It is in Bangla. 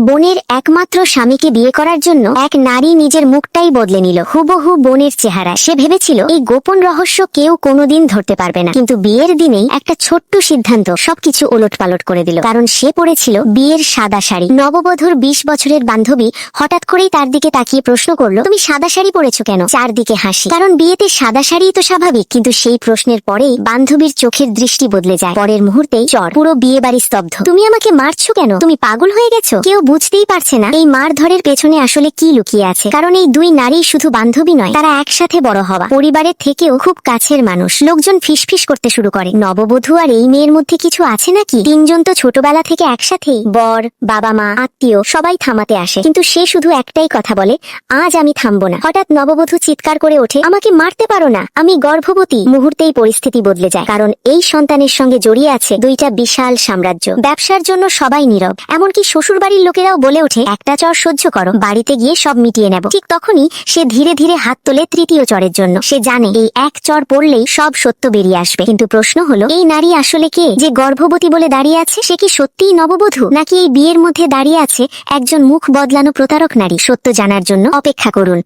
বোনের একমাত্র স্বামীকে বিয়ে করার জন্য এক নারী নিজের মুখটাই বদলে নিল হুবহু বোনের চেহারা। সে ভেবেছিল এই গোপন রহস্য কেউ কোনোদিন ধরতে পারবে না, কিন্তু বিয়ের দিনেই একটা ছোট্ট সিদ্ধান্ত সবকিছু ওলটপালট করে দিল। কারণ সে পরেছিল বিয়ের সাদা শাড়ি। নববধূর 20 বছরের বান্ধবী হঠাৎ করেই তার দিকে তাকিয়ে প্রশ্ন করলো, তুমি সাদা শাড়ি পরেছো কেন? চারদিকে হাসি, কারণ বিয়েতে সাদা শাড়িই তো স্বাভাবিক। কিন্তু সেই প্রশ্নের পরেই বান্ধবীর চোখের দৃষ্টি বদলে যায়। পরের মুহূর্তেই চর, পুরো বিয়ে বাড়ি স্তব্ধ। তুমি আমাকে মারছো কেন? তুমি পাগল হয়ে গেছো? কেউ বুঝতেই পারছে না এই মারধরের পেছনে আসলে কি লুকিয়ে আছে। কারণ এই দুই নারী শুধু বান্ধবী নয়, তারা একসাথে বড় হওয়া, পরিবারের থেকেও খুব কাছের মানুষ। লোকজন ফিসফিস করতে শুরু করে, নববধূ আর এই মেয়ের মধ্যে কিছু আছে নাকি? তিনজন তো ছোটবেলা থেকে একসাথেই, বর, বাবা মা, আত্মীয় সবাই থামাতে আসে, কিন্তু সে শুধু একটাই কথা বলে, আজ আমি থামবো না। হঠাৎ নববধূ চিৎকার করে ওঠে, আমাকে মারতে পারো না, আমি গর্ভবতী। মুহূর্তেই পরিস্থিতি বদলে যায়, কারণ এই সন্তানের সঙ্গে জড়িয়ে আছে দুইটা বিশাল সাম্রাজ্য। ব্যবসার জন্য সবাই নীরব, এমনকি শ্বশুর বাড়ির লোকেরাও বলে ওঠে, একটা চর সহ্য করো, বাড়িতে গিয়ে সব মিটিয়ে নেব। ঠিক তখনই সে ধীরে ধীরে হাত তোলে তৃতীয় চরের জন্য। সে জানে এই এক চর পড়লেই সব সত্য বেরিয়ে আসবে। কিন্তু প্রশ্ন হলো, এই নারী আসলে কে? যে গর্ভবতী বলে দাঁড়িয়ে আছে, সে কি সত্যিই নববধূ, নাকি এই বিয়ের মধ্যে দাঁড়িয়ে আছে একজন মুখ বদলানো প্রতারক নারী? সত্য জানার জন্য অপেক্ষা করুন।